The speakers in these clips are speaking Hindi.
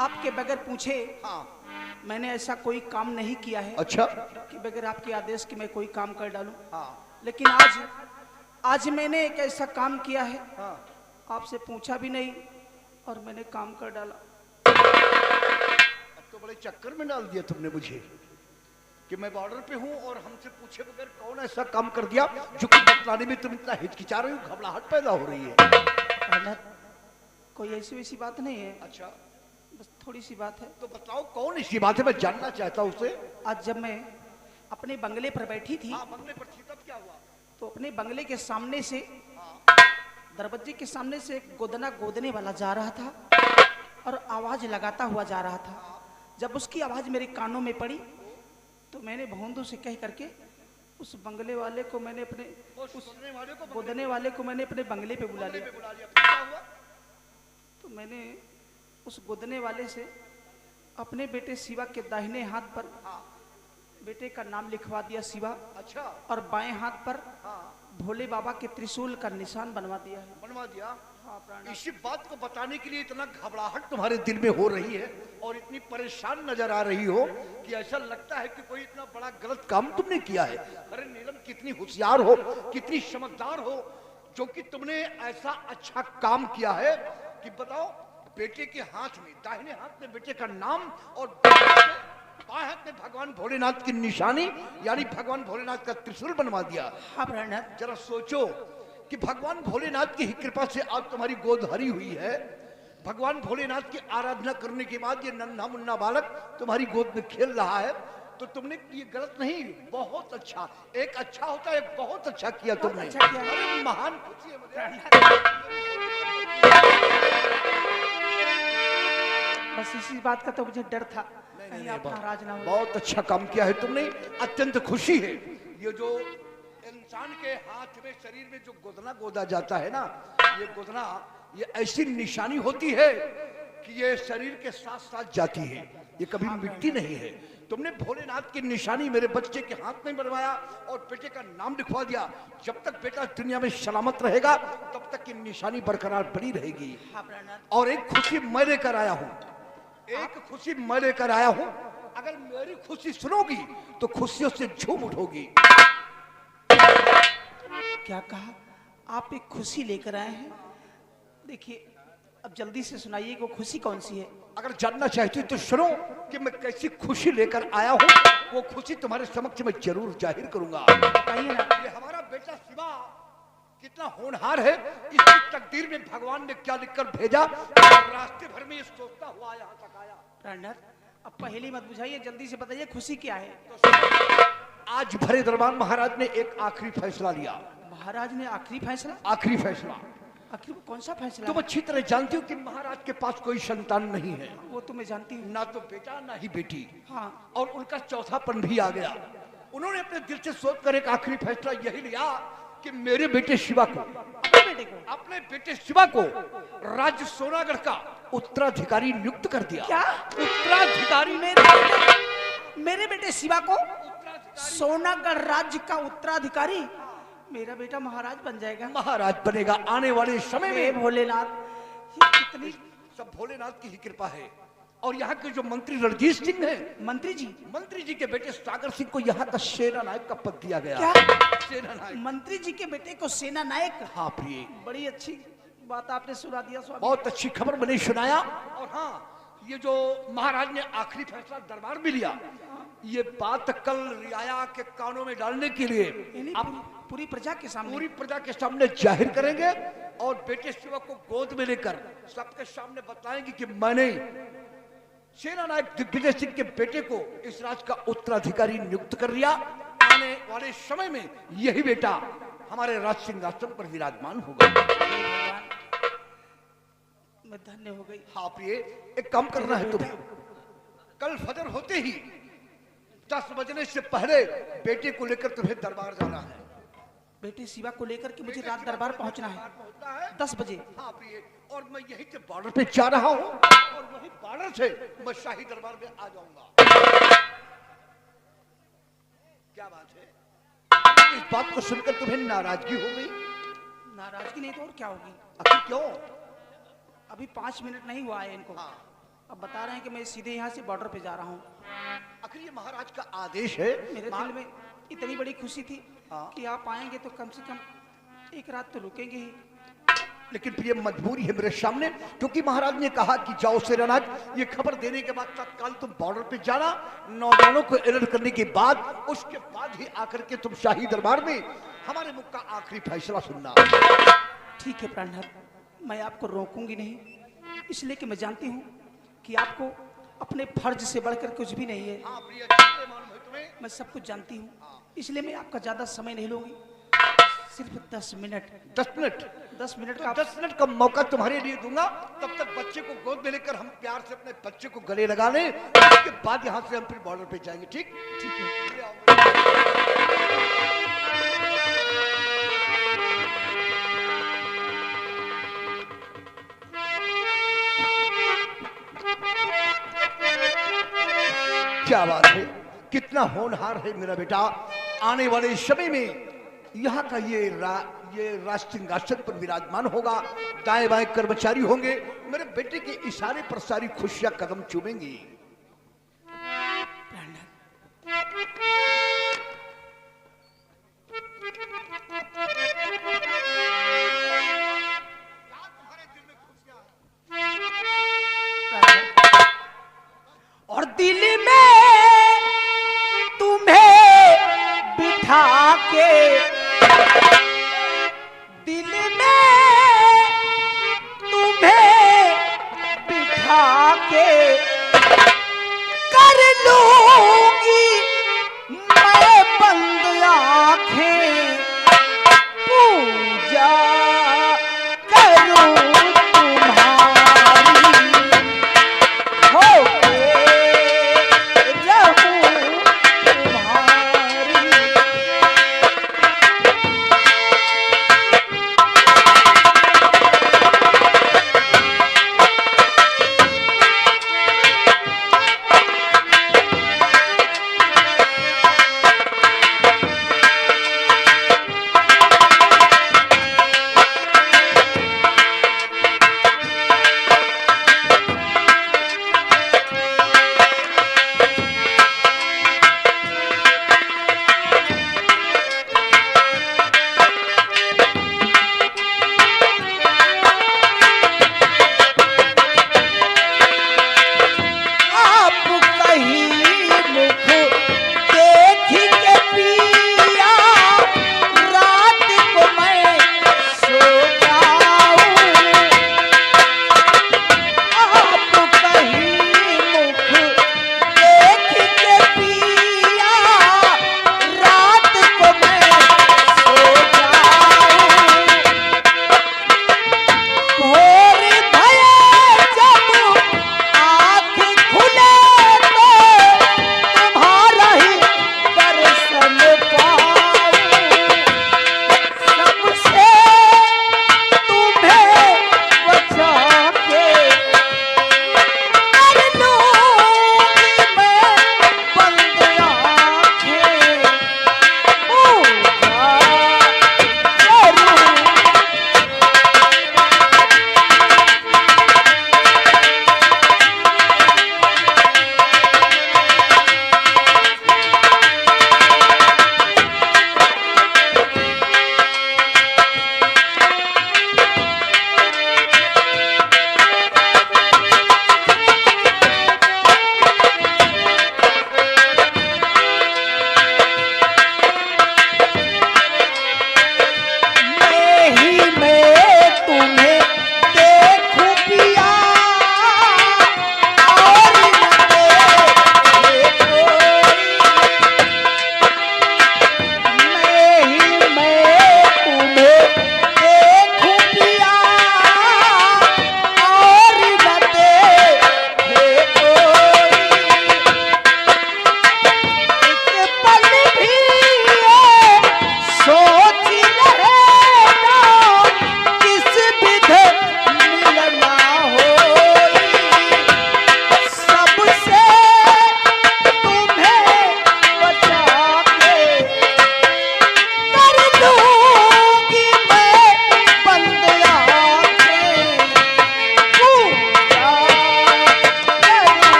आपके बगैर पूछे हाँ। मैंने ऐसा कोई काम नहीं किया है। अच्छा। कि बगैर आपके आदेश के मैं कोई काम कर डालूं। हाँ। लेकिन आज मैंने एक ऐसा काम किया है। हाँ। आपसे पूछा भी नहीं और मैंने काम कर डाला। अब तो बड़े चक्कर में डाल दिया तुमने मुझे कि मैं बॉर्डर पे हूँ और हमसे पूछे बगैर कौन ऐसा काम कर दिया जो कि बतलाने में तुम इतना हिचकिचा रही हो, घबराहट पैदा हो रही है। कोई ऐसी वैसी बात नहीं है। अच्छा, बस थोड़ी सी बात है। तो बताओ कौन ऐसी बात है, मैं जानना चाहता हूँ उसे। आज जब मैं अपने बंगले पर बैठी थी। हाँ, बंगले पर थी, तब क्या हुआ? तो अपने बंगले के सामने से दरवाजे के सामने से एक गोदना गोदने वाला जा रहा था और आवाज लगाता हुआ जा रहा था। जब उसकी आवाज मेरे कानों में पड़ी तो मैंने भौंदू से कह करके उस बंगले वाले को मैंने अपने गोदने वाले को मैंने अपने बंगले पे बुला लिया। क्या हुआ? तो मैंने उस गोदने वाले से अपने बेटे शिवा के दाहिने हाथ पर बेटे का नाम लिखवा दिया शिवा। अच्छा। और बाएं हाथ पर भोले बाबा के त्रिशूल का निशान बनवा दिया है। बनवा दिया? हाँ। इसी बात को बताने के लिए इतना घबराहट तुम्हारे दिल में हो रही है और इतनी परेशान नजर आ रही हो कि ऐसा लगता है कि कोई इतना बड़ा गलत काम तुमने किया है। अरे नीलम, कितनी होशियार हो, कितनी समझदार हो जो कि तुमने ऐसा अच्छा काम किया है कि बताओ, बेटे के हाथ में, दाहिने हाथ में बेटे का नाम और बाएं हाथ में भगवान भोलेनाथ की निशानी यानी भगवान भोलेनाथ का त्रिशूल बनवा दिया। हाँ भोलेनाथ, जरा सोचो कि भगवान भोलेनाथ की कृपा से आज तुम्हारी गोद हरी हुई है। भगवान भोलेनाथ की आराधना करने के बाद ये नन्हा मुन्ना बालक तुम्हारी गोद में खेल रहा है, तो तुमने ये गलत नहीं, बहुत अच्छा, एक अच्छा होता है, बहुत अच्छा किया तुमने। अच्छा किया। अरे महान खुशी है मुझे। बस इसी बात का तो मुझे डर था, कहीं आप नाराज ना हो। बहुत अच्छा काम किया है तुमने, अत्यंत खुशी है। ये जो इंसान के हाथ में, शरीर में जो गोदना गोदा जाता है ना, ये गोदना, ये ऐसी निशानी होती है कि ये शरीर के साथ साथ जाती है, ये कभी मिटती नहीं है। तुमने भोलेनाथ की निशानी मेरे बच्चे के हाथ में बनवाया और बेटे का नाम लिखवा दिया। जब तक बेटा दुनिया में सलामत रहेगा तब तक की निशानी बरकरार बनी रहेगी। और एक खुशी मैं लेकर आया हूँ, एक खुशी मैं लेकर आया हूँ। अगर मेरी खुशी सुनोगी तो खुशियों से झूम उठोगी। क्या कहा? आप एक खुशी लेकर आए हैं? देखिए, अब जल्दी से सुनाइए वो खुशी कौन सी है। अगर जानना चाहती तो सुनो कि मैं कैसी खुशी लेकर आया हूँ। वो खुशी तुम्हारे समक्ष मैं जरूर जाहिर करूंगा। बताइए ना। ये हमारा बेटा शिवा कितना होनहार है, इसकी तकदीर में भगवान ने क्या लिखकर भेजा, रास्ते भर में ये सोचता हुआ यहाँ तक आया। प्रणत, अब पहली मत बुझाइए, जल्दी से बताइए खुशी क्या है। आज भरे दरबार महाराज ने एक आखिरी फैसला लिया। महाराज ने आखिरी फैसला? आखिरी फैसला। आखिर कौन सा फैसला? तुम अच्छी तरह जानती हो कि महाराज के पास कोई संतान नहीं है। वो तो मैं जानती हूँ। ना तो बेटा ना ही बेटी। हाँ। और उनका चौथापन भी आ गया। उन्होंने अपने दिल से सोचकर एक आखिरी फैसला यही लिया कि मेरे बेटे शिवा को, अपने बेटे शिवा को राज्य सोनागढ़ का उत्तराधिकारी नियुक्त कर दिया। क्या उत्तराधिकारी? मेरे बेटे शिवा को सोनागढ़ राज्य का उत्तराधिकारी? मेरा बेटा महाराज बन जाएगा? महाराज बनेगा आने वाले समय में। भोलेनाथ, ये कितनी सब भोलेनाथ की ही कृपा है। और यहाँ के जो मंत्री रणजीत सिंह है, मंत्री जी के बेटे सागर सिंह को यहाँ का सेना नायक का पद दिया गया। क्या? सेना नायक? मंत्री जी के बेटे को सेना नायक? हाँ प्रिय, बड़ी अच्छी बात आपने सुना दिया स्वामी। बहुत अच्छी खबर मैंने सुनाया। और हाँ, ये जो महाराज ने आखिरी फैसला दरबार में लिया, ये बात कल रियाया के कानों में डालने के लिए आप पूरी प्रजा के सामने जाहिर करेंगे और बेटे शिवा को गोद में लेकर सबके सामने बताएंगे कि मैंने सेना नायक दिग्विजय सिंह के बेटे को इस राज्य का उत्तराधिकारी नियुक्त कर लिया। आने वाले समय में यही बेटा हमारे राज सिंहासन पर विराजमान होगा। मैं धन्य हो गई। हाँ प्रिय, एक काम करना है तुम्हें। कल फजर होते ही 10 बजने से पहले बेटे को लेकर तुम्हें दरबार जाना है। बेटे शिवा को लेकर के मुझे रात दरबार पहुंचना है 10 बजे। हाँ प्रिय, और मैं यहीं से बॉर्डर पे जा रहा हूँ और वही बॉर्डर से मैं शाही दरबार में आ जाऊंगा। क्या बात है? इस बात को सुनकर तुम्हें नाराजगी हो गई? नाराजगी नहीं तो और क्या होगी? अभी क्यों? अभी 5 मिनट नहीं हुआ है इनको। हाँ। अब बता रहे हैं कि मैं सीधे यहाँ से बॉर्डर पे जा रहा हूँ। आखिर ये महाराज का आदेश है। मेरे दिल में इतनी बड़ी खुशी थी हाँ। कि आप आएंगे तो कम से कम एक रात तो रुकेंगे ही। लेकिन फिर ये मजबूरी है मेरे सामने, क्योंकि महाराज ने कहा कि जाओ सेनानाथ, ये खबर देने के बाद तत्काल तुम बॉर्डर पे जाना, नौजवानों को अलर्ट करने के बाद उसके बाद ही आकर के तुम शाही दरबार में हमारे मुख का आखिरी फैसला सुनना। ठीक है प्राणनाथ, मैं आपको रोकूंगी नहीं, इसलिए कि मैं जानती हूँ कि आपको अपने फर्ज से बढ़कर कुछ भी नहीं है। हाँ प्रिय, मालूम है तुम्हें? मैं सब कुछ जानती हूँ, इसलिए मैं आपका ज्यादा समय नहीं लूंगी, सिर्फ 10 मिनट। 10 मिनट? 10 मिनट तो का 10 मिनट का मौका तुम्हारे लिए दूंगा। तब तक बच्चे को गोद में लेकर हम प्यार से अपने बच्चे को गले लगा लें, उसके बाद यहाँ से हम फिर बॉर्डर पे जाएंगे। ठीक ठीक है। क्या बात है, कितना होनहार है मेरा बेटा। आने वाले समय में यहाँ का ये राजसिंहासन पर विराजमान होगा, दाएं बाएं कर्मचारी होंगे, मेरे बेटे के इशारे पर सारी खुशियां कदम चूमेंगी। और दिल में तुम्हें बिठा के, दिल में तुम्हें बिठा के कर लूंगी मैं बंद आंखें, पूजा करूं तुम्हारी, होके रहूं तुम्हारी।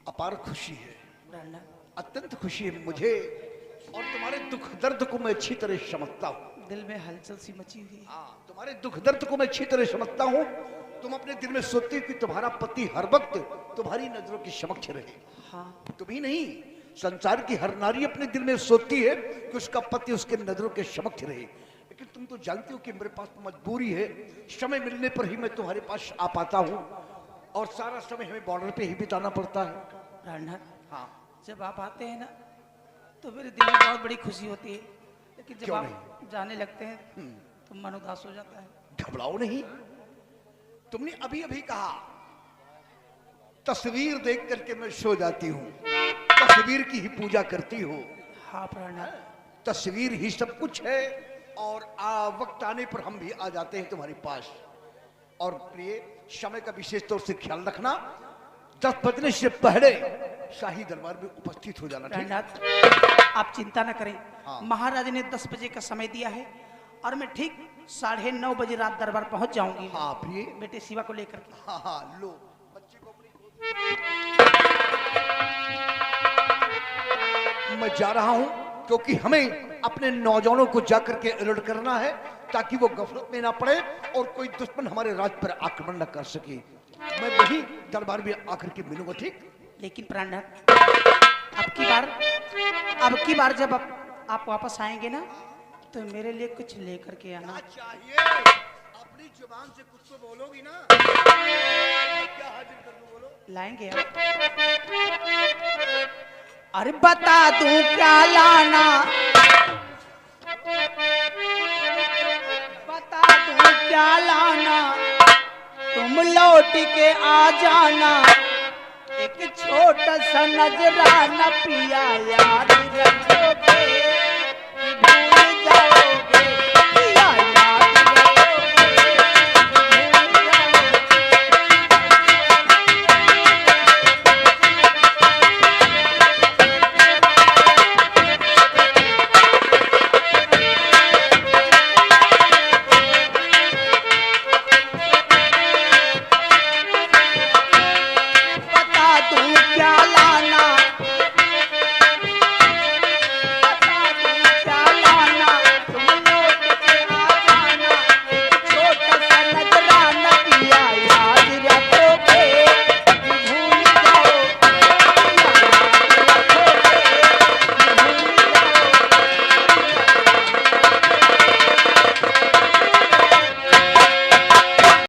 अपार खुशी है, प्राणनाथ, अत्यंत खुशी है मुझे, और तुम्हारे दुख दर्द को मैं अच्छी तरह समझता हूँ। दिल में हलचल सी मची हुई है। हाँ, तुम्हारे दुख दर्द को मैं अच्छी तरह समझता हूँ। तुम अपने दिल में सोचती हो कि तुम्हारा पति हर वक्त तुम्हारी नजरों के समक्ष रहे। हाँ, तुम ही नहीं, संसार की हर नारी अपने दिल में सोचती है कि उसका पति उसके नजरों के समक्ष रहे। लेकिन तुम तो जानती हो कि मेरे पास तो मजबूरी है, समय मिलने पर ही मैं तुम्हारे पास आ पाता हूँ, और सारा समय हमें बॉर्डर पे ही बिताना पड़ता है। प्राणनाथ, हाँ, जब आप आते हैं ना तो मेरे दिल में बहुत बड़ी खुशी होती है, लेकिन जब क्यों आप जाने लगते हैं तो मन उदास हो जाता है। घबराओ नहीं। तुमने अभी अभी कहा तस्वीर देख करके मैं सो जाती हूँ, तस्वीर की ही पूजा करती हो। हाँ प्राणनाथ, तस्वीर ही सब कुछ है, और वक्त आने पर हम भी आ जाते हैं तुम्हारे पास। और प्रिय, समय का विशेष तौर से ख्याल रखना, 10 बजने से पहले शाही दरबार में उपस्थित हो जाना। ठीक? प्राणनाथ, आप चिंता न करें। हाँ। महाराज ने 10 बजे का समय दिया है और मैं ठीक 9:30 बजे रात दरबार पहुंच जाऊंगी। हाँ प्रिय, बेटे शिवा को लेकर के। हाँ हाँ, लो बच्चे को अपनी गोद। मैं जा रहा हूं क्योंकि हमें अपने नौजवानों को जाकर के अलर्ट करना है, ताकि वो गफलत में ना पड़े और कोई दुश्मन हमारे राज पर आक्रमण न कर सके। मैं वही दरबार में आकर के मिलूंगा। ठीक? लेकिन प्राणनाथ, अब की बार जब आप वापस आएंगे ना तो मेरे लिए कुछ लेकर के आना। क्या चाहिए? अपनी जुबान से कुछ तो बोलोगी ना। क्या हाजिर कर दूं, बोलो। लाएंगे आप? अरे बता दूं क्या लाना, बता दूं क्या लाना, तुम लौट के आ जाना। एक छोटा सा नजराना पिया याद रखोगे, भूल जाओगे, पिया याद रखोगे, भूल जाओगे। बता दूं क्या